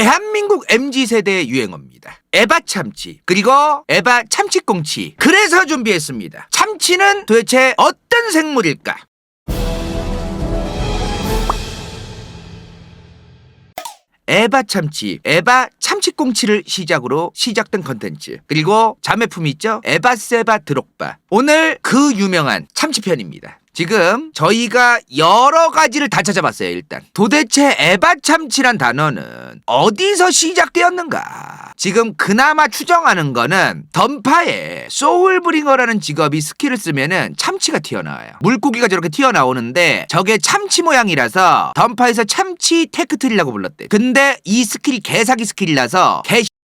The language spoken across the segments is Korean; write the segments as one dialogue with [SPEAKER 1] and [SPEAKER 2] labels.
[SPEAKER 1] 대한민국 MZ세대의 유행어입니다. 에바 참치, 그리고 에바 참치꽁치. 그래서 준비했습니다. 참치는 도대체 어떤 생물일까? 에바 참치, 에바 참치꽁치를 시작으로 시작된 컨텐츠, 그리고 자매품 있죠? 에바세바 드록바. 오늘 그 유명한 참치편입니다. 지금 저희가 여러 가지를 다 찾아봤어요. 일단 도대체 에바 참치란 단어는 어디서 시작되었는가? 지금 그나마 추정하는 거는 던파에 소울브링어라는 직업이 스킬을 쓰면은 참치가 튀어나와요. 물고기가 저렇게 튀어나오는데 저게 참치 모양이라서 던파에서 참치 테크트리라고 불렀대. 근데 이 스킬이 개사기 스킬이라서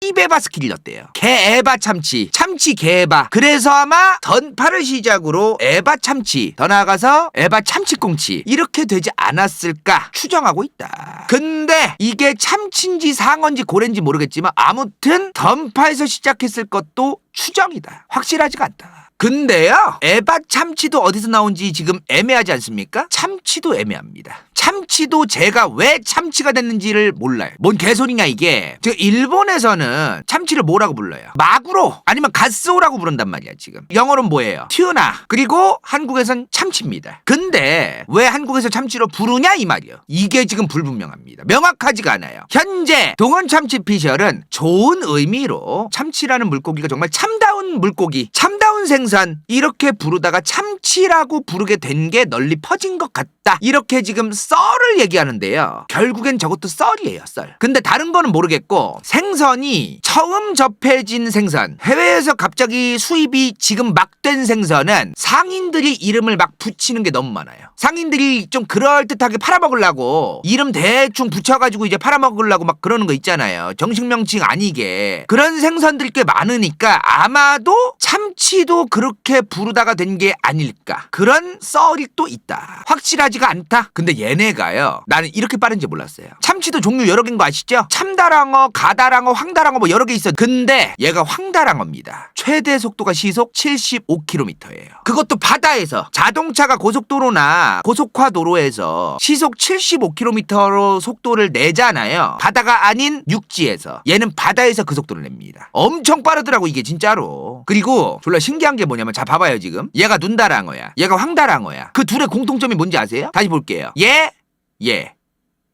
[SPEAKER 1] 이베바 스킬이 넣었대요. 개에바 참치, 참치 개에바. 그래서 아마 던파를 시작으로 에바 참치, 더 나아가서 에바 참치꽁치 이렇게 되지 않았을까 추정하고 있다. 근데 이게 참치인지 상어인지 고래인지 모르겠지만 아무튼 던파에서 시작했을 것도 추정이다. 확실하지가 않다. 근데요, 에바 참치도 어디서 나온지 지금 애매하지 않습니까? 참치도 애매합니다. 참치도 제가 왜 참치가 됐는지를 몰라요. 뭔 개소리냐 이게. 지금 일본에서는 참치를 뭐라고 불러요? 마구로 아니면 가스오라고 부른단 말이야. 지금 영어로는 뭐예요? 튜나. 그리고 한국에선 참치입니다. 근데 왜 한국에서 참치로 부르냐 이 말이에요. 이게 지금 불분명합니다. 명확하지가 않아요. 현재 동원 참치 피셜은 좋은 의미로 참치라는 물고기가 정말 참다운 물고기, 참다운 생선 이렇게 부르다가 참치라고 부르게 된 게 널리 퍼진 것 같다. 이렇게 지금 썰을 얘기하는데요. 결국엔 저것도 썰이에요, 썰. 근데 다른 거는 모르겠고 생선이 처음 접해진 생선, 해외에서 갑자기 수입이 지금 막 된 생선은 상인들이 이름을 막 붙이는 게 너무 많아요. 상인들이 좀 그럴듯하게 팔아먹으려고 이름 대충 붙여가지고 이제 팔아먹으려고 막 그러는 거 있잖아요. 정식 명칭 아니게. 그런 생선들이 꽤 많으니까 아마도 참치도 그렇게 부르다가 된 게 아닐까. 그런 썰이 또 있다. 확실하지가 않다. 근데 얘네가요, 나는 이렇게 빠른지 몰랐어요. 참치도 종류 여러 개인 거 아시죠? 참다랑어, 가다랑어, 황다랑어 뭐 여러 개 있어요. 근데 얘가 황다랑어입니다. 최대 속도가 시속 75km예요. 그것도 바다에서. 자동차가 고속도로나 고속화도로에서 시속 75km로 속도를 내잖아요. 바다가 아닌 육지에서. 얘는 바다에서 그 속도를 냅니다. 엄청 빠르더라고 이게 진짜로. 그리고 졸라 신기한 게 뭐냐면, 자 봐봐요. 지금 얘가 눈다랑어야, 얘가 황다랑어야. 그 둘의 공통점이 뭔지 아세요? 다시 볼게요. 얘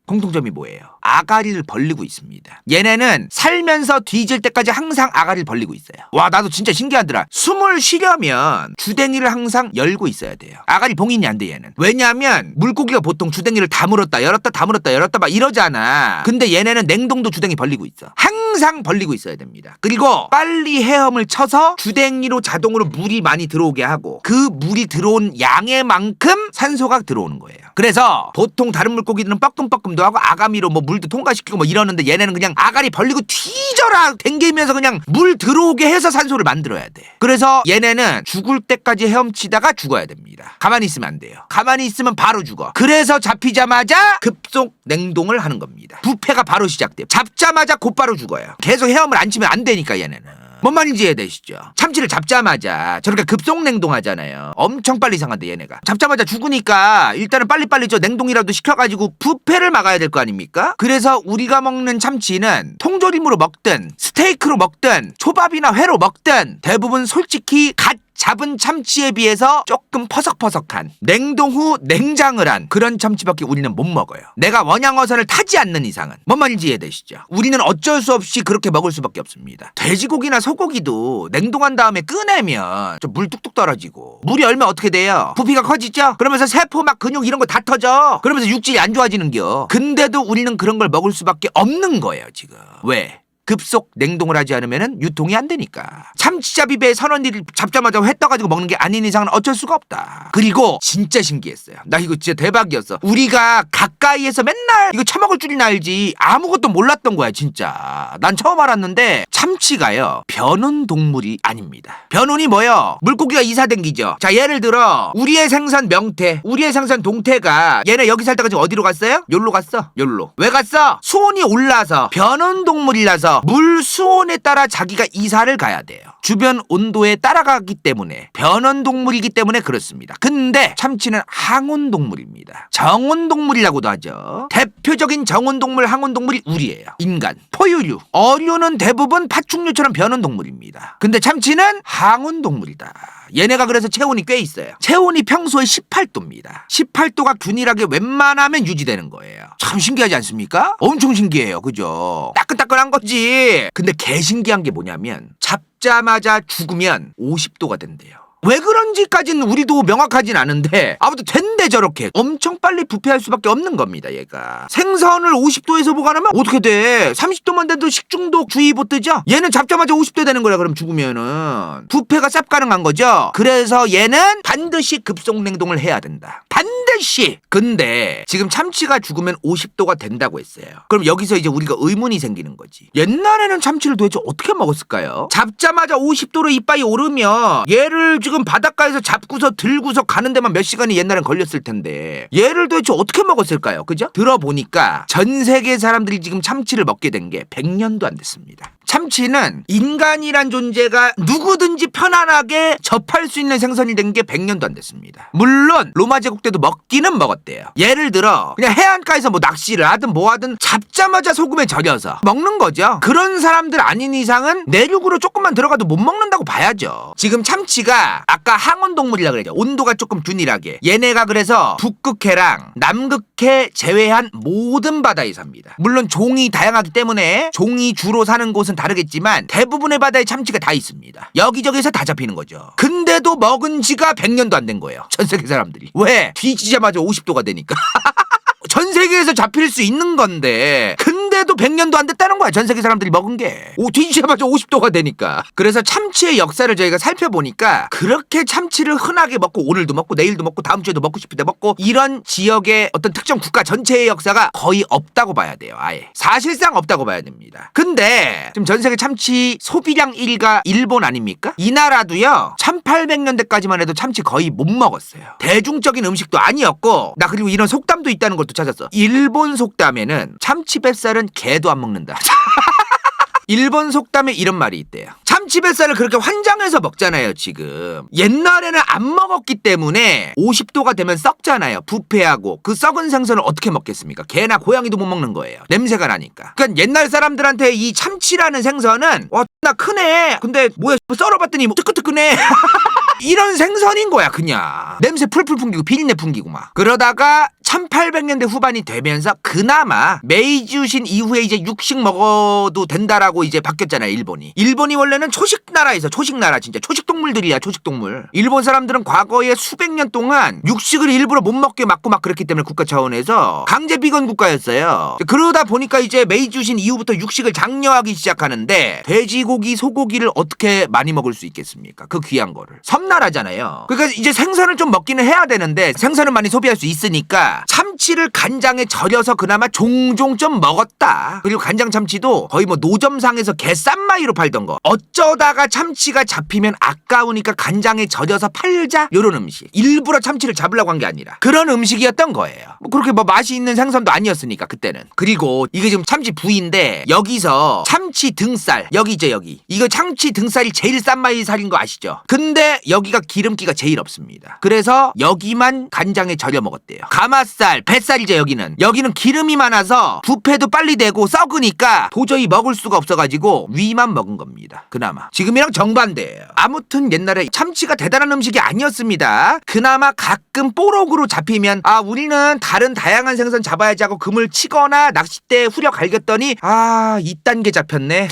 [SPEAKER 1] 공통점이 뭐예요? 아가리를 벌리고 있습니다. 얘네는 살면서 뒤질 때까지 항상 아가리를 벌리고 있어요. 와, 나도 진짜 신기하더라. 숨을 쉬려면 주댕이를 항상 열고 있어야 돼요. 아가리 봉인이 안 돼, 얘는. 왜냐하면 물고기가 보통 주댕이를 다물었다 열었다 다물었다 열었다 막 이러잖아. 근데 얘네는 냉동도 주댕이 벌리고 있어. 항상 벌리고 있어야 됩니다. 그리고 빨리 헤엄을 쳐서 주댕이로 자동으로 물이 많이 들어오게 하고, 그 물이 들어온 양의 만큼 산소가 들어오는 거예요. 그래서 보통 다른 물고기들은 뻐끔뻐끔도 하고 아가미로 뭐 물도 통과시키고 뭐 이러는데 얘네는 그냥 아가리 벌리고 뒤져라 댕기면서 그냥 물 들어오게 해서 산소를 만들어야 돼. 그래서 얘네는 죽을 때까지 헤엄치다가 죽어야 됩니다. 가만히 있으면 안 돼요. 가만히 있으면 바로 죽어. 그래서 잡히자마자 급속 냉동을 하는 겁니다. 부패가 바로 시작돼요. 잡자마자 곧바로 죽어요. 계속 헤엄을 안 치면 안 되니까 얘네는. 뭔 말인지 이해되시죠? 참치를 잡자마자 저렇게 급속 냉동하잖아요. 엄청 빨리 상한데 얘네가. 잡자마자 죽으니까 일단은 빨리빨리 저 냉동이라도 시켜가지고 부패를 막아야 될 거 아닙니까? 그래서 우리가 먹는 참치는 통조림으로 먹든 스테이크로 먹든 초밥이나 회로 먹든 대부분 솔직히 갓 잡은 참치에 비해서 조금 퍼석퍼석한, 냉동 후 냉장을 한 그런 참치밖에 우리는 못 먹어요. 내가 원양어선을 타지 않는 이상은. 뭔 말인지 이해되시죠? 우리는 어쩔 수 없이 그렇게 먹을 수밖에 없습니다. 돼지고기나 소고기도 냉동한 다음에 꺼내면 좀 물 뚝뚝 떨어지고, 물이 얼면 어떻게 돼요? 부피가 커지죠? 그러면서 세포 막 근육 이런 거 다 터져. 그러면서 육질이 안 좋아지는겨. 근데도 우리는 그런 걸 먹을 수밖에 없는 거예요 지금. 왜? 급속 냉동을 하지 않으면 유통이 안 되니까. 참치잡이배 선원들이 잡자마자 회 떠가지고 먹는 게 아닌 이상은 어쩔 수가 없다. 그리고 진짜 신기했어요. 나 이거 진짜 대박이었어. 우리가 가까이에서 맨날 이거 처먹을 줄이나 알지 아무것도 몰랐던 거야 진짜. 난 처음 알았는데 참치가요 변온 동물이 아닙니다. 변온이 뭐요? 물고기가 이사댕기죠. 자, 예를 들어 우리의 생선 명태, 우리의 생선 동태가 얘네 여기 살다가 지금 어디로 갔어요? 욜로 갔어. 욜로. 왜 갔어? 수온이 올라서 변온 동물이라서 물 수온에 따라 자기가 이사를 가야 돼요. 주변 온도에 따라가기 때문에 변온동물이기 때문에 그렇습니다. 근데 참치는 항온동물입니다. 정온동물이라고도 하죠. 대표적인 정온동물, 항온동물이 우리예요. 인간, 포유류, 어류는 대부분 파충류처럼 변온동물입니다. 근데 참치는 항온동물이다. 얘네가 그래서 체온이 꽤 있어요. 체온이 평소에 18도입니다. 18도가 균일하게 웬만하면 유지되는 거예요. 참 신기하지 않습니까? 엄청 신기해요. 그죠? 따끈따끈한 거지. 근데 개 신기한 게 뭐냐면 잡자마자 죽으면 50도가 된대요. 왜 그런지까지는 우리도 명확하진 않은데 아무튼 된대. 저렇게 엄청 빨리 부패할 수밖에 없는 겁니다. 얘가 생선을 50도에서 보관하면 어떻게 돼? 30도만 돼도 식중독 주의보 뜨죠. 얘는 잡자마자 50도 되는 거야. 그럼 죽으면은 부패가 쌉 가능한 거죠. 그래서 얘는 반드시 급속냉동을 해야 된다. 반드시. 근데 지금 참치가 죽으면 50도가 된다고 했어요. 그럼 여기서 이제 우리가 의문이 생기는 거지. 옛날에는 참치를 도대체 어떻게 먹었을까요? 잡자마자 50도로 이빨이 오르면 얘를 지금 바닷가에서 잡고서 들고서 가는 데만 몇 시간이 옛날엔 걸렸을 텐데 얘를 도대체 어떻게 먹었을까요? 그죠? 들어보니까 전 세계 사람들이 지금 참치를 먹게 된 게 100년도 안 됐습니다. 참치는 인간이란 존재가 누구든지 편안하게 접할 수 있는 생선이 된 게 100년도 안 됐습니다. 물론 로마 제국 때도 먹기는 먹었대요. 예를 들어 그냥 해안가에서 뭐 낚시를 하든 뭐 하든 잡자마자 소금에 절여서 먹는 거죠. 그런 사람들 아닌 이상은 내륙으로 조금만 들어가도 못 먹는다고 봐야죠. 지금 참치가 아까 항온동물이라 그랬죠. 온도가 조금 균일하게. 얘네가 그래서 북극해랑 남극해 제외한 모든 바다에 삽니다. 물론 종이 다양하기 때문에 종이 주로 사는 곳은 다르겠지만 대부분의 바다에 참치가 다 있습니다. 여기저기서 다 잡히는 거죠. 근데도 먹은 지가 100년도 안 된 거예요. 전 세계 사람들이. 왜? 뒤지자마자 50도가 되니까. 전 세계에서 잡힐 수 있는 건데 근데도 100년도 안 됐다는 거야. 전 세계 사람들이 먹은 게. 뒤지자마자 50도가 되니까. 그래서 참치의 역사를 저희가 살펴보니까 그렇게 참치를 흔하게 먹고 오늘도 먹고 내일도 먹고 다음 주에도 먹고 싶을 때 먹고 이런 지역의 어떤 특정 국가 전체의 역사가 거의 없다고 봐야 돼요. 아예. 사실상 없다고 봐야 됩니다. 근데 지금 전 세계 참치 소비량 1위가 일본 아닙니까? 이 나라도요 1800년대까지만 해도 참치 거의 못 먹었어요. 대중적인 음식도 아니었고 나 그리고 이런 속담도 있다는 것도 찾았어. 일본 속담에는 참치 뱃살은 개도 안 먹는다. 일본 속담에 이런 말이 있대요. 참치 뱃살을 그렇게 환장해서 먹잖아요. 지금 옛날에는 안 먹었기 때문에 50도가 되면 썩잖아요. 부패하고. 그 썩은 생선을 어떻게 먹겠습니까? 개나 고양이도 못 먹는 거예요. 냄새가 나니까. 그러니까 옛날 사람들한테 이 참치라는 생선은 나 크네. 근데 뭐야 썰어봤더니 뜨끈뜨끈해. 이런 생선인 거야 그냥. 냄새 풀풀 풍기고 비린내 풍기고 막. 그러다가 1800년대 후반이 되면서 그나마 메이주신 이후에 이제 육식 먹어도 된다라고 이제 바뀌었잖아요. 일본이 원래는 초식 나라에서 초식 나라 진짜 초식 동물들이야. 초식 동물. 일본 사람들은 과거에 수백 년 동안 육식을 일부러 못 먹게 막고 막 그랬기 때문에 국가 차원에서 강제 비건 국가였어요. 그러다 보니까 이제 메이주신 이후부터 육식을 장려하기 시작하는데 돼지고기, 소고기를 어떻게 많이 먹을 수 있겠습니까? 그 귀한 거를. 섬나라잖아요. 그러니까 이제 생선을 좀 먹기는 해야 되는데 생선을 많이 소비할 수 있으니까 참치를 간장에 절여서 그나마 종종 좀 먹었다. 그리고 간장 참치도 거의 뭐 노점상에서 개싼마이로 팔던 거. 어쩌다가 참치가 잡히면 아까우니까 간장에 절여서 팔자? 요런 음식. 일부러 참치를 잡으려고 한 게 아니라 그런 음식이었던 거예요. 뭐 그렇게 뭐 맛이 있는 생선도 아니었으니까 그때는. 그리고 이게 지금 참치 부위인데 여기서 참치 등살 여기 있죠 여기. 이거 참치 등살이 제일 싼 마이 살인 거 아시죠? 근데 여기가 기름기가 제일 없습니다. 그래서 여기만 간장에 절여 먹었대요. 가마살, 뱃살이죠 여기는. 여기는 기름이 많아서 부패도 빨리 되고 썩으니까 도저히 먹을 수가 없어가지고 위만 먹은 겁니다. 그나마. 지금이랑 정반대예요. 아무튼 옛날에 참치가 대단한 음식이 아니었습니다. 그나마 가끔 뽀록으로 잡히면 우리는 다른 다양한 생선 잡아야지 하고 그물 치거나 낚싯대에 후려 갈겼더니 이딴 게 잡혔네.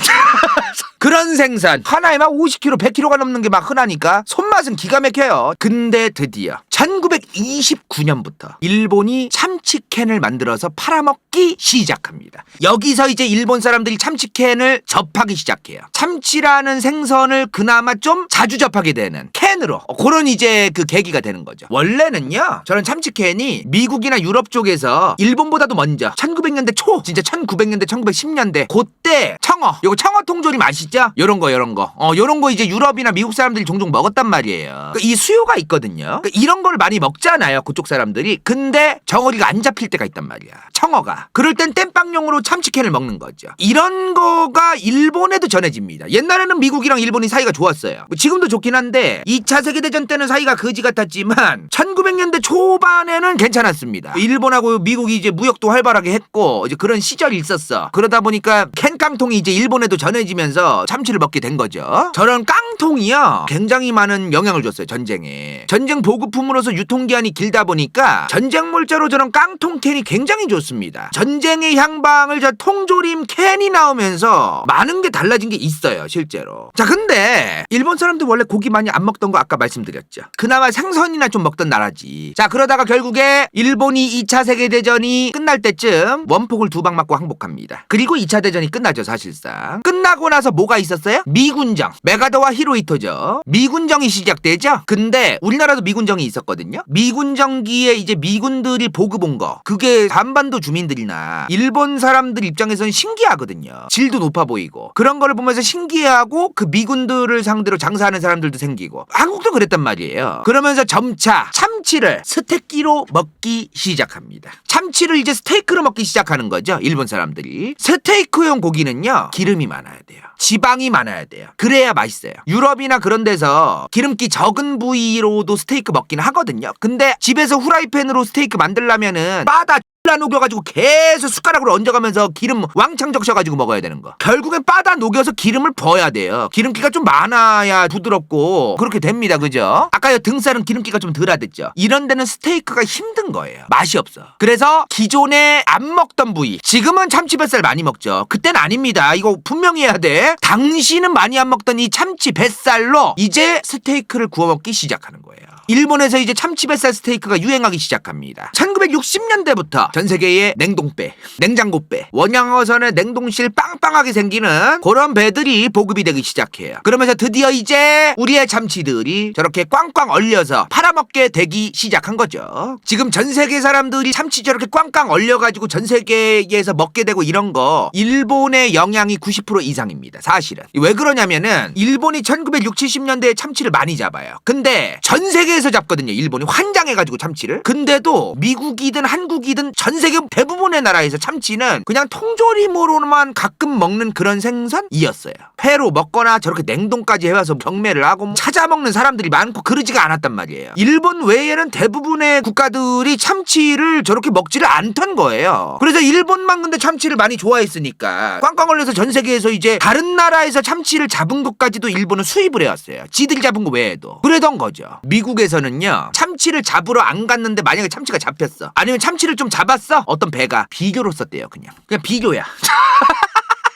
[SPEAKER 1] 그런 생선 하나에 막 50kg, 100kg가 넘는 게 막 흔하니까 손맛은 기가 막혀요. 근데 드디어 1929년부터 일본이 참치캔을 만들어서 팔아먹기 시작합니다. 여기서 이제 일본 사람들이 참치캔을 접하기 시작해요. 참치라는 생선을 그나마 좀 자주 접하게 되는 캔으로 그런 이제 그 계기가 되는 거죠. 원래는요 저는 참치캔이 미국이나 유럽 쪽에서 일본보다도 먼저 1900년대 초 진짜 1900년대 1910년대 그때 요거 청어 통조림 아시죠? 요런 거 이제 유럽이나 미국 사람들이 종종 먹었단 말이에요. 그러니까 이 수요가 있거든요. 그러니까 이런 거를 많이 먹잖아요, 그쪽 사람들이. 근데 정어리가 안 잡힐 때가 있단 말이야, 청어가. 그럴 땐 땜빵용으로 참치캔을 먹는 거죠. 이런 거가 일본에도 전해집니다. 옛날에는 미국이랑 일본이 사이가 좋았어요. 지금도 좋긴 한데 2차 세계대전 때는 사이가 거지 같았지만 1900년대 초반에는 괜찮았습니다. 일본하고 미국이 이제 무역도 활발하게 했고 이제 그런 시절이 있었어. 그러다 보니까 캔깡통이 이제 일본에도 전해지면서 참치를 먹게 된 거죠. 저런 깡통이요, 굉장히 많은 영향을 줬어요, 전쟁에. 전쟁 보급품으로서 유통기한이 길다 보니까 전쟁 물자로 저런 깡통 캔이 굉장히 좋습니다. 전쟁의 향방을 저 통조림 캔이 나오면서 많은 게 달라진 게 있어요, 실제로. 자, 근데 일본 사람들 원래 고기 많이 안 먹던 거 아까 말씀드렸죠. 그나마 생선이나 좀 먹던 나라지. 자, 그러다가 결국에 일본이 2차 세계대전이 끝날 때쯤 원폭을 2방 맞고 항복합니다. 그리고 2차 대전이 끝나죠, 사실상. 끝나고 나서 뭐가 있었어요? 미군정. 메가더와 히로히토죠. 미군정이 시작되죠. 근데 우리나라도 미군정이 있었거든요. 미군정기에 이제 미군들이 보급 온 거, 그게 한반도 주민들이나 일본 사람들 입장에서는 신기하거든요. 질도 높아 보이고 그런 거를 보면서 신기해하고 그 미군들을 상대로 장사하는 사람들도 생기고, 한국도 그랬단 말이에요. 그러면서 점차 참치를 스테이크로 먹기 시작합니다. 참치를 이제 스테이크로 먹기 시작하는 거죠, 일본 사람들이. 스테이크용 고기는요, 기름이 많아야 돼요. 지방이 많아야 돼요. 그래야 맛있어요. 유럽이나 그런 데서 기름기 적은 부위로도 스테이크 먹긴 하거든요. 근데 집에서 후라이팬으로 스테이크 만들려면은 바다 녹여가지고 계속 숟가락으로 얹어가면서 기름 왕창 적셔가지고 먹어야 되는 거. 결국엔 빠다 녹여서 기름을 부어야 돼요. 기름기가 좀 많아야 부드럽고 그렇게 됩니다, 그죠? 아까 등살은 기름기가 좀 덜하댔죠. 이런 데는 스테이크가 힘든 거예요. 맛이 없어. 그래서 기존에 안 먹던 부위, 지금은 참치 뱃살 많이 먹죠. 그땐 아닙니다. 이거 분명히 해야 돼. 당시는 많이 안 먹던 이 참치 뱃살로 이제 스테이크를 구워 먹기 시작하는 거예요. 일본에서 이제 참치 뱃살 스테이크가 유행하기 시작합니다. 1960년대부터 전 세계의 냉동배, 냉장고배, 원양어선의 냉동실 빵빵하게 생기는 그런 배들이 보급이 되기 시작해요. 그러면서 드디어 이제 우리의 참치들이 저렇게 꽝꽝 얼려서 팔아먹게 되기 시작한 거죠. 지금 전 세계 사람들이 참치 저렇게 꽝꽝 얼려가지고 전 세계에서 먹게 되고 이런 거, 일본의 영향이 90% 이상입니다, 사실은. 왜 그러냐면은 일본이 1960, 70년대에 참치를 많이 잡아요. 근데 전 세계에서 잡거든요, 일본이. 환장해가지고 참치를. 근데도 미국이든 한국이든 전 세계 대부분의 나라에서 참치는 그냥 통조림으로만 가끔 먹는 그런 생선이었어요. 회로 먹거나 저렇게 냉동까지 해와서 경매를 하고 찾아 먹는 사람들이 많고 그러지가 않았단 말이에요. 일본 외에는 대부분의 국가들이 참치를 저렇게 먹지를 않던 거예요. 그래서 일본만 근데 참치를 많이 좋아했으니까 꽝꽝 얼려서 전 세계에서 이제 다른 나라에서 참치를 잡은 것까지도 일본은 수입을 해왔어요. 지들이 잡은 거 외에도. 그러던 거죠. 미국에서는요, 참치를 잡으러 안 갔는데 만약에 참치가 잡혔어, 아니면 참치를 좀 잡았어, 어떤 배가 비료로 썼대요. 그냥 비료야.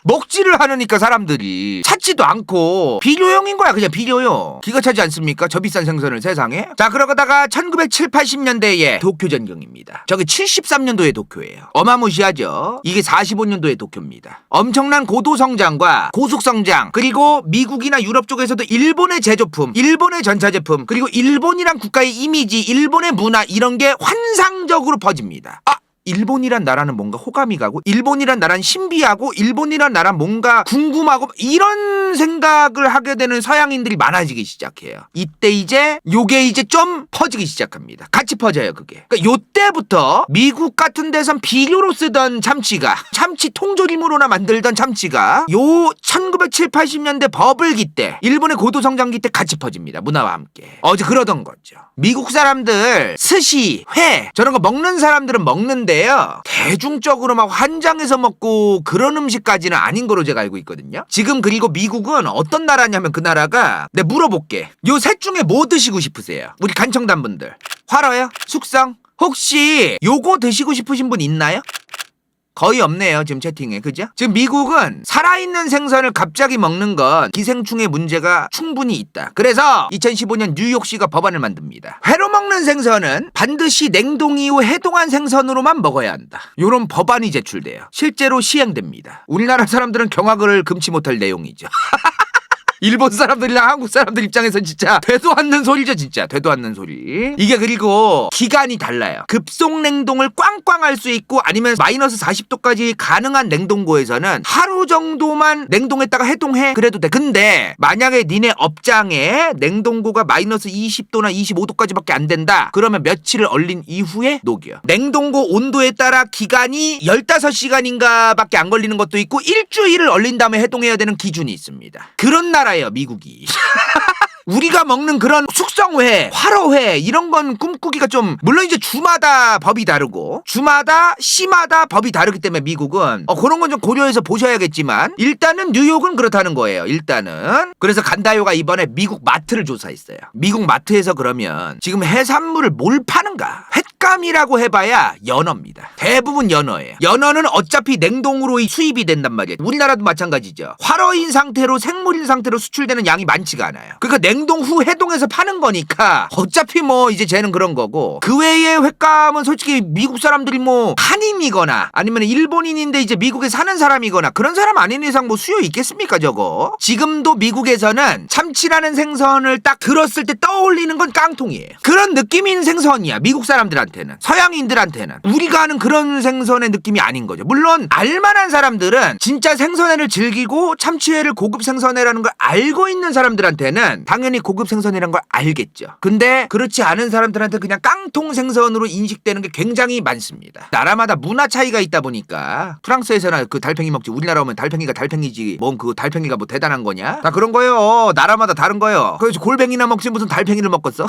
[SPEAKER 1] 먹지를 않으니까 사람들이 찾지도 않고 비료용인 거야, 그냥 비료용. 기가 차지 않습니까? 저 비싼 생선을 세상에. 자, 그러다가 1970, 80년대에 도쿄 전경입니다. 저게 73년도의 도쿄예요. 어마무시하죠. 이게 45년도의 도쿄입니다. 엄청난 고도 성장과 고속 성장, 그리고 미국이나 유럽 쪽에서도 일본의 제조품, 일본의 전차제품, 그리고 일본이란 국가의 이미지, 일본의 문화, 이런 게 환상적으로 퍼집니다. 일본이란 나라는 뭔가 호감이 가고, 일본이란 나라는 신비하고, 일본이란 나라는 뭔가 궁금하고, 이런 생각을 하게 되는 서양인들이 많아지기 시작해요. 이때 이제 요게 이제 좀 퍼지기 시작합니다. 같이 퍼져요, 그게. 그러니까 요때부터 미국 같은 데선 비료로 쓰던 참치가, 참치 통조림으로나 만들던 참치가 요 1970, 80년대 버블기 때, 일본의 고도성장기 때 같이 퍼집니다, 문화와 함께. 어제 그러던 거죠. 미국 사람들 스시, 회, 저런 거 먹는 사람들은 먹는데 대중적으로 막 환장해서 먹고 그런 음식까지는 아닌 거로 제가 알고 있거든요. 지금 그리고 미국은 어떤 나라냐면, 그 나라가, 내가 물어볼게. 요 셋 중에 뭐 드시고 싶으세요? 우리 간청단분들. 화로요? 숙성? 혹시 요거 드시고 싶으신 분 있나요? 거의 없네요, 지금 채팅에. 그죠? 지금 미국은 살아있는 생선을 갑자기 먹는 건 기생충의 문제가 충분히 있다. 그래서 2015년 뉴욕시가 법안을 만듭니다. 회로 먹는 생선은 반드시 냉동 이후 해동한 생선으로만 먹어야 한다. 요런 법안이 제출돼요. 실제로 시행됩니다. 우리나라 사람들은 경악을 금치 못할 내용이죠. 일본 사람들이랑 한국 사람들 입장에서 진짜 되도 않는 소리죠. 진짜 되도 않는 소리. 이게 그리고 기간이 달라요. 급속 냉동을 꽝꽝 할 수 있고 아니면 마이너스 40도까지 가능한 냉동고에서는 하루 정도만 냉동했다가 해동해 그래도 돼. 근데 만약에 니네 업장에 냉동고가 마이너스 20도나 25도까지밖에 안 된다. 그러면 며칠을 얼린 이후에 녹여. 냉동고 온도에 따라 기간이 15시간인가 밖에 안 걸리는 것도 있고 일주일을 얼린 다음에 해동해야 되는 기준이 있습니다. 그런 나라예요, 미국이. 우리가 먹는 그런 숙성회, 화로회 이런 건 꿈꾸기가 좀 물론 이제 주마다 법이 다르고 주마다 시마다 법이 다르기 때문에 미국은 그런 건 좀 고려해서 보셔야겠지만 일단은 뉴욕은 그렇다는 거예요. 일단은 그래서 간다요가 이번에 미국 마트를 조사했어요. 미국 마트에서 그러면 지금 해산물을 뭘 파는가? 횟감이라고 해봐야 연어입니다. 대부분 연어예요. 연어는 어차피 냉동으로 수입이 된단 말이에요. 우리나라도 마찬가지죠. 활어인 상태로 생물인 상태로 수출되는 양이 많지가 않아요. 그러니까 냉동 후 해동해서 파는 거니까 어차피 뭐 이제 쟤는 그런 거고 그 외에 횟감은 솔직히 미국 사람들이 뭐 한인이거나 아니면 일본인인데 이제 미국에 사는 사람이거나 그런 사람 아닌 이상 뭐 수요 있겠습니까 저거. 지금도 미국에서는 참치라는 생선을 딱 들었을 때 떠올리는 건 깡통이에요. 그런 느낌인 생선이야 미국 사람들한테는. 서양인들한테는 우리가 아는 그런 생선의 느낌이 아닌 거죠. 물론 알만한 사람들은 진짜 생선회를 즐기고 참치회를 고급 생선회라는 걸 알고 있는 사람들한테는 당연히 고급 생선이란 걸 알겠죠. 근데 그렇지 않은 사람들한테 그냥 깡통 생선으로 인식되는 게 굉장히 많습니다. 나라마다 문화 차이가 있다 보니까 프랑스에서는 그 달팽이 먹지 우리나라 오면 달팽이가 달팽이지 뭔 그 달팽이가 뭐 대단한 거냐? 다 그런 거예요. 나라마다 다른 거예요. 그래서 골뱅이나 먹지 무슨 달팽이를 먹겠어?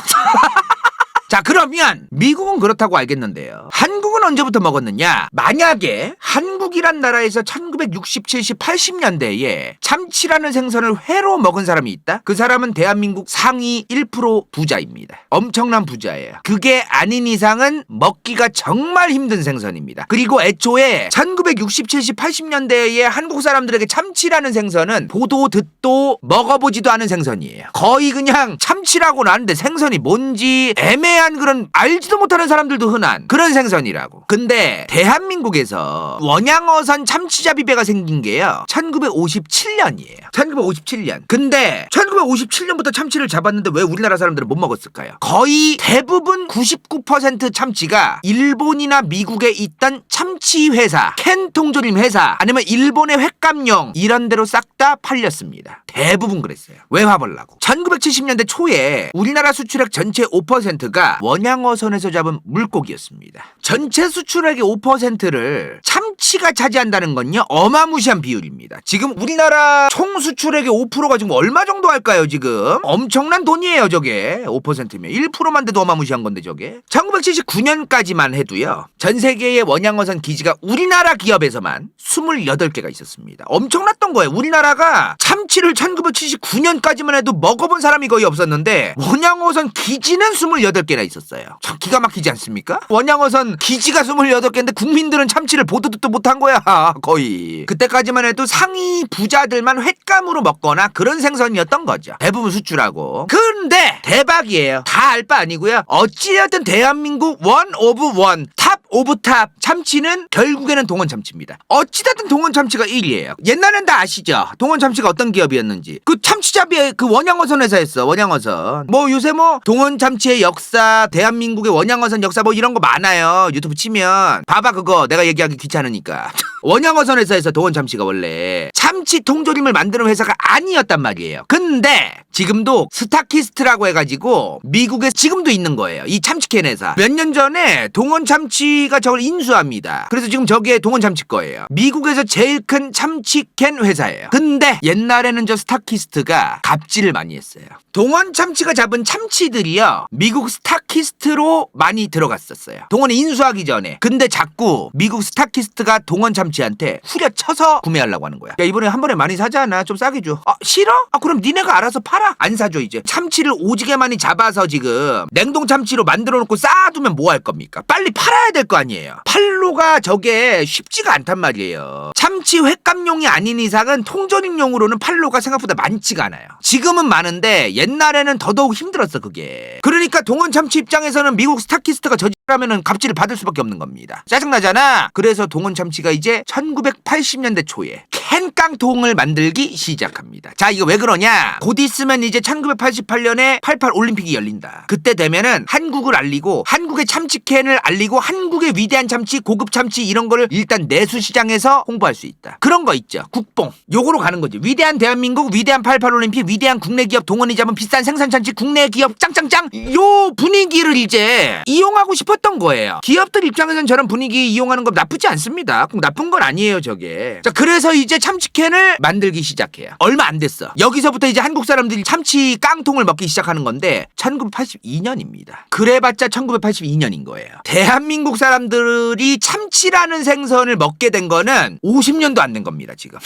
[SPEAKER 1] 자 그러면 미국은 그렇다고 알겠는데요. 한국은 언제부터 먹었느냐? 만약에 한국이란 나라에서 1960, 70, 80년대에 참치라는 생선을 회로 먹은 사람이 있다? 그 사람은 대한민국 상위 1% 부자입니다. 엄청난 부자예요. 그게 아닌 이상은 먹기가 정말 힘든 생선입니다. 그리고 애초에 1960, 70, 80년대에 한국 사람들에게 참치라는 생선은 보도 듣도 먹어보지도 않은 생선이에요. 거의 그냥 참치라고는 아는데 생선이 뭔지 애매한 그런 알지도 못하는 사람들도 흔한 그런 생선이라고. 근데 대한민국에서 원양어선 참치잡이배가 생긴 게요 1957년이에요 1957년. 근데 1957년부터 참치를 잡았는데 왜 우리나라 사람들은 못 먹었을까요? 거의 대부분 99% 참치가 일본이나 미국에 있던 참치 회사, 캔 통조림 회사 아니면 일본의 횟감용 이런 데로 싹 다 팔렸습니다. 대부분 그랬어요. 왜 화벌라고? 1970년대 초에 우리나라 수출액 전체 5%가 원양어선에서 잡은 물고기였습니다. 전체 수출액의 5%를 참치가 차지한다는 건요 어마무시한 비율입니다. 지금 우리나라 총 수출액의 5%가 지금 얼마 정도 할까요? 지금 엄청난 돈이에요. 저게 5%면 1%만 돼도 어마무시한 건데 저게 1979년까지만 해도요 전 세계의 원양어선 기지가 우리나라 기업에서만 28개가 있었습니다. 엄청났던 거예요. 우리나라가 참치를 1979년까지만 해도 먹어본 사람이 거의 없었는데 원양어선 기지는 28개나 있었어요. 참 기가 막히지 않습니까? 원양어선 기지가 28개인데 국민들은 참치를 보도 듣도 못한 거야. 거의 그때까지만 해도 상위 부자들만 횟감으로 먹거나 그런 생선이었던 거죠. 대부분 수출하고. 근데 대박이에요. 다 알 바 아니고요. 어찌되었든 대한민국 원 오브 원 탑 오브 탑 참치는 결국에는 동원 참치입니다. 어찌됐든 동원 참치가 1위예요. 옛날엔 다 아시죠? 동원 참치가 어떤 기업이었는지. 그 참치잡이의 그 원양어선 회사였어. 원양어선. 뭐 요새 뭐 동원 참치의 역사, 대한민국의 원양어선 역사 뭐 이런 거 많아요. 유튜브 치면 봐봐 그거 내가 얘기하기 귀찮으니까. 원양어선 회사에서 동원 참치가 원래 참치 통조림을 만드는 회사가 아니었단 말이에요. 근데 지금도 스타키스트라고 해가지고 미국에 지금도 있는 거예요. 이 참치캔 회사. 몇 년 전에 동원 참치가 저걸 인수합니다. 그래서 지금 저게 동원 참치 거예요. 미국에서 제일 큰 참치캔 회사예요. 근데 옛날에는 저 스타키스트가 갑질을 많이 했어요. 동원 참치가 잡은 참치들이요 미국 스타키스트로 많이 들어갔었어요. 동원이 인수하기 전에. 근데 자꾸 미국 스타키스트가 동원 참치한테 후려쳐서 구매하려고 하는 거야. 야 이번에 한 번에 많이 사잖아. 좀 싸게 줘. 아 싫어? 아 그럼 니네가 알아서 팔아. 안 사줘 이제. 참치를 오지게 많이 잡아서 지금 냉동 참치로 만들어 놓고 쌓아두면 뭐 할 겁니까? 빨리 팔아야 될 거 아니에요. 팔로가 저게 쉽지가 않단 말이에요. 참치 횟감용이 아닌 이상은 통조림용으로는 팔로가 생각보다 많지가 않아요. 지금은 많은데 옛날에는 더더욱 힘들었어 그게. 그러니까 동원 참치 입장에서는 미국 스타키스트가 저지라면은 갑질을 받을 수밖에 없는 겁니다. 짜증나잖아. 그래서 동원 참치가 이제 1980년대 초에 캔 캔깡통을 만들기 시작합니다. 자, 이거 왜 그러냐? 곧 있으면 이제 1988년에 88 올림픽이 열린다. 그때 되면은 한국을 알리고 한국의 참치캔을 알리고 한국의 위대한 참치, 고급 참치 이런 거를 일단 내수 시장에서 홍보할 수 있다. 그런 거 있죠. 국뽕. 요거로 가는 거지. 위대한 대한민국, 위대한 88 올림픽, 위대한 국내 기업 동원이 잡은 비싼 생산 참치 국내 기업 짱짱짱. 요 분위기를 이제 이용하고 싶었던 거예요. 기업들 입장에서는 저런 분위기 이용하는 거 나쁘지 않습니다. 나쁜 건 아니에요, 저게. 자, 그래서 이제 참치캔을 만들기 시작해요. 얼마 안 됐어. 여기서부터 이제 한국 사람들이 참치 깡통을 먹기 시작하는 건데 1982년입니다. 그래봤자 1982년인 거예요. 대한민국 사람들이 참치라는 생선을 먹게 된 거는 50년도 안 된 겁니다, 지금.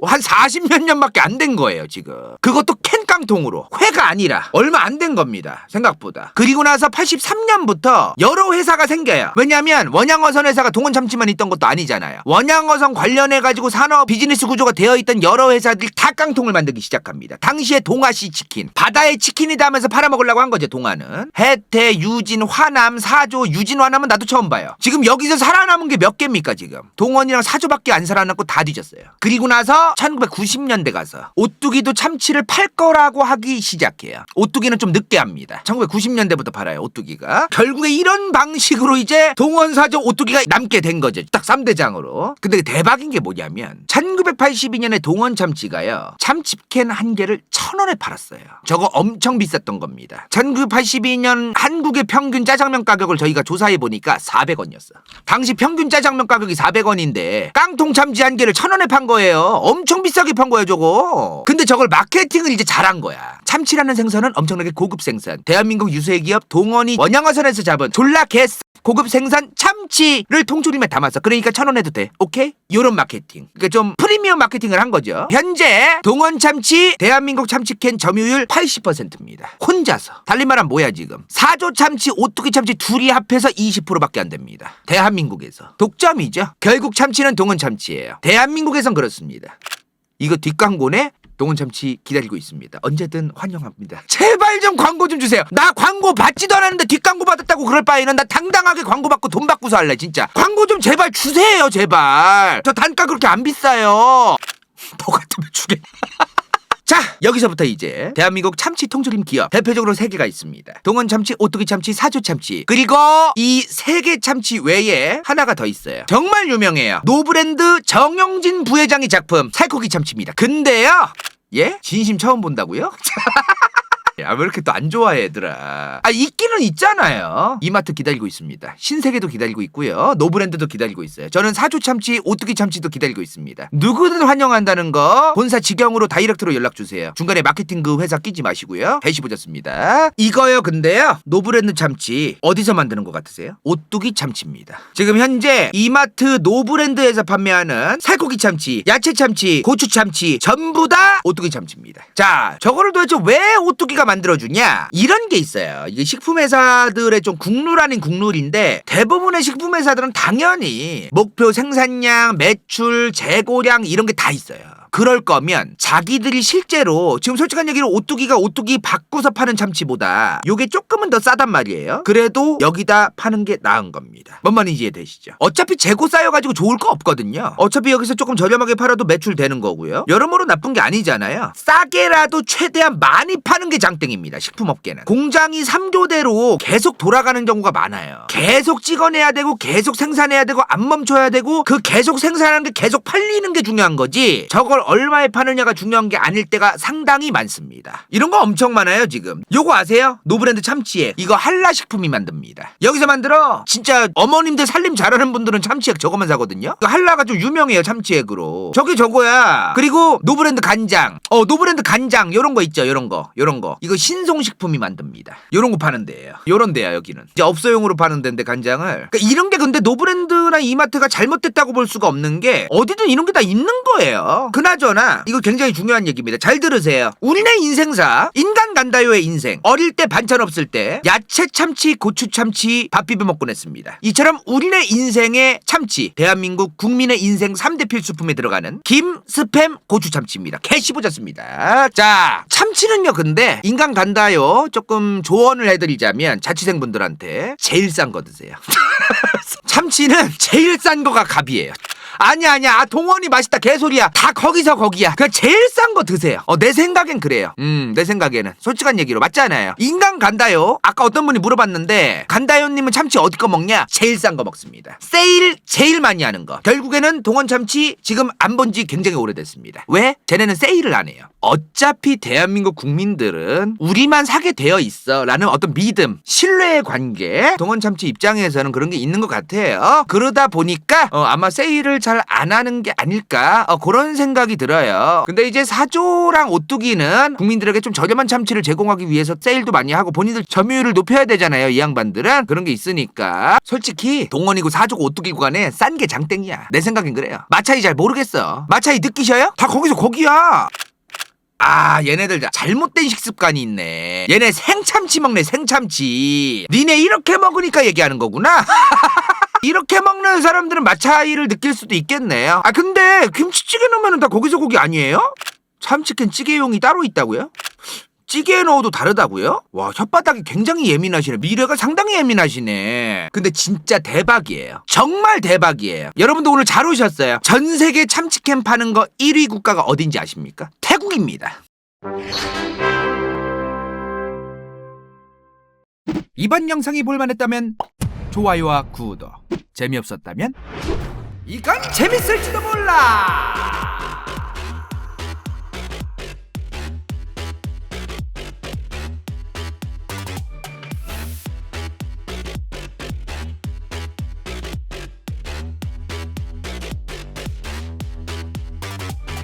[SPEAKER 1] 한 40몇 년밖에 안 된 거예요, 지금. 그것도 캔깡통으로. 회가 아니라 얼마 안 된 겁니다, 생각보다. 그리고 나서 83년부터 여러 회사가 생겨요. 왜냐하면 원양어선 회사가 동원참치만 있던 것도 아니잖아요. 원양어선 관련해가지고 산업 비즈니스 구조가 되어있던 여러 회사들이 다 깡통을 만들기 시작합니다. 당시에 동아시 치킨, 바다의 치킨이다 하면서 팔아먹으려고 한 거죠, 동아는. 해태, 유진, 화남, 사조, 유진, 화남은 나도 처음 봐요. 지금 여기서 살아남은 게 몇 개입니까, 지금? 동원이랑 사조밖에 안 살아남고 다 뒤졌어요. 그리고 나서 1990년대 가서 오뚜기도 참치를 팔 거라고 하기 시작해요. 오뚜기는 좀 늦게 합니다. 1990년대부터 팔아요, 오뚜기가. 결국에 이런 방식으로 이제 동원사조 오뚜기가 남게 된 거죠. 딱 3대장으로. 근데 대박인 게 뭐냐면 1982년에 동원 참치가요, 참치캔 한 개를 1,000원에 팔았어요. 저거 엄청 비쌌던 겁니다. 1982년 한국의 평균 짜장면 가격을 저희가 조사해 보니까 400원이었어. 당시 평균 짜장면 가격이 400원인데 깡통 참치 한 개를 1,000원에 판 거예요. 엄청 비싸게 판 거예요, 저거. 근데 저걸 마케팅을 이제 잘한 거야. 참치라는 생선은 엄청나게 고급 생선. 대한민국 유수의 기업 동원이 원양어선에서 잡은 졸라 개 고급 생선 참치를 통조림에 담았어. 그러니까 1,000원 해도 돼. 오케이? 요런 마케팅. 그러니까 좀 프리미엄 마케팅을 한 거죠. 현재 동원 참치 대한민국 참치캔 점유율 80%입니다. 혼자서. 달리 말하면 뭐야 지금. 사조 참치, 오뚜기 참치 둘이 합해서 20%밖에 안 됩니다. 대한민국에서. 독점이죠. 결국 참치는 동원 참치예요. 대한민국에선 그렇습니다. 이거 뒷광고네? 동원참치 기다리고 있습니다. 언제든 환영합니다. 제발 좀 광고 좀 주세요. 나 광고 받지도 않았는데 뒷광고 받았다고 그럴 바에는 나 당당하게 광고 받고 돈 받고서 할래, 진짜. 광고 좀 제발 주세요, 제발. 저 단가 그렇게 안 비싸요. 너 같으면 주게. 자, 여기서부터 이제 대한민국 참치 통조림 기업 대표적으로 3개가 있습니다. 동원 참치, 오뚜기 참치, 사조 참치. 그리고 이 3개 참치 외에 하나가 더 있어요. 정말 유명해요. 노브랜드 정영진 부회장의 작품 살코기 참치입니다. 근데요, 예? 진심 처음 본다고요? 야, 왜 이렇게 또 안 좋아해, 얘들아. 아, 있기는 있잖아요. 이마트 기다리고 있습니다. 신세계도 기다리고 있고요. 노브랜드도 기다리고 있어요. 저는 사조 참치, 오뚜기 참치도 기다리고 있습니다. 누구든 환영한다는 거 본사 직영으로 다이렉트로 연락주세요. 중간에 마케팅 그 회사 끼지 마시고요. 배시 보셨습니다. 이거요, 근데요, 노브랜드 참치 어디서 만드는 것 같으세요? 오뚜기 참치입니다. 지금 현재 이마트 노브랜드에서 판매하는 살코기 참치, 야채 참치, 고추 참치 전부 다 오뚜기 참치입니다. 자, 저거를 도대체 왜 오뚜기가 만들어주냐, 이런 게 있어요. 이게 식품회사들의 좀 국룰 아닌 국룰인데, 대부분의 식품회사들은 당연히 목표 생산량, 매출, 재고량 이런 게 다 있어요. 그럴 거면 자기들이 실제로 지금 솔직한 얘기로 오뚜기가 오뚜기 바꾸서 파는 참치보다 요게 조금은 더 싸단 말이에요. 그래도 여기다 파는 게 나은 겁니다. 뭔 말인지 이해되시죠? 어차피 재고 쌓여가지고 좋을 거 없거든요. 어차피 여기서 조금 저렴하게 팔아도 매출 되는 거고요. 여러모로 나쁜 게 아니잖아요. 싸게라도 최대한 많이 파는 게 장땡입니다. 식품업계는. 공장이 3교대로 계속 돌아가는 경우가 많아요. 계속 찍어내야 되고 계속 생산해야 되고 안 멈춰야 되고, 그 계속 생산하는 게 계속 팔리는 게 중요한 거지, 저걸 얼마에 파느냐가 중요한 게 아닐 때가 상당히 많습니다. 이런 거 엄청 많아요, 지금. 요거 아세요? 노브랜드 참치액. 이거 한라식품이 만듭니다. 여기서 만들어. 진짜 어머님들 살림 잘하는 분들은 참치액 저거만 사거든요. 한라가 좀 유명해요, 참치액으로. 저게 저거야. 그리고 노브랜드 간장. 노브랜드 간장 요런 거 있죠, 요런 거. 이거 신송식품이 만듭니다. 요런 거 파는 데예요. 요런 데야, 여기는. 이제 업소용으로 파는 데인데, 간장을. 그러니까 이런 게 근데 노브랜드나 이마트가 잘못됐다고 볼 수가 없는 게, 어디든 이런 게 다 있는 거예요. 그나저나 이거 굉장히 중요한 얘기입니다. 잘 들으세요. 우리네 인생사 인간 간다요의 인생. 어릴 때 반찬 없을 때 야채 참치, 고추 참치 밥 비벼 먹곤 했습니다. 이처럼 우리네 인생의 참치, 대한민국 국민의 인생 3대 필수품에 들어가는 김, 스팸, 고추 참치입니다. 개시 보셨습니다. 자, 참치는요, 근데 인간 간다요 조금 조언을 해드리자면 자취생분들한테 제일 싼 거 드세요. 참치는 제일 싼 거가 갑이에요. 아니야. 동원이 맛있다 개소리야. 다 거기서 거기야. 그냥 제일 싼 거 드세요. 내 생각엔 그래요. 내 생각에는 솔직한 얘기로 맞잖아요. 인간 간다요. 아까 어떤 분이 물어봤는데 간다요님은 참치 어디 거 먹냐? 제일 싼 거 먹습니다. 세일 제일 많이 하는 거. 결국에는 동원 참치 지금 안 본 지 굉장히 오래됐습니다. 왜? 쟤네는 세일을 안 해요. 어차피 대한민국 국민들은 우리만 사게 되어 있어 라는 어떤 믿음, 신뢰의 관계, 동원 참치 입장에서는 그런 게 있는 것 같아요. 그러다 보니까 아마 세일을 잘 안 하는 게 아닐까 그런 생각이 들어요. 근데 이제 사조랑 오뚜기는 국민들에게 좀 저렴한 참치를 제공하기 위해서 세일도 많이 하고 본인들 점유율을 높여야 되잖아요. 이 양반들은 그런 게 있으니까 솔직히 동원이고 사조고 오뚜기고 간에 싼 게 장땡이야. 내 생각엔 그래요. 마차이 잘 모르겠어. 마차이 느끼셔요? 다 거기서 거기야. 얘네들 다 잘못된 식습관이 있네. 얘네 생참치 먹네. 생참치. 니네 이렇게 먹으니까 얘기하는 거구나. 이렇게 먹는 사람들은 맛 차이를 느낄 수도 있겠네요. 근데 김치찌개 넣으면 다 거기서 거기 아니에요? 참치캔 찌개용이 따로 있다고요? 찌개에 넣어도 다르다고요? 와, 혓바닥이 굉장히 예민하시네. 미래가 상당히 예민하시네. 근데 진짜 대박이에요. 정말 대박이에요. 여러분도 오늘 잘 오셨어요. 전 세계 참치캔 파는 거 1위 국가가 어딘지 아십니까? 태국입니다. 이번 영상이 볼만했다면 좋아요와 구독, 재미없었다면 이건 재밌을지도 몰라.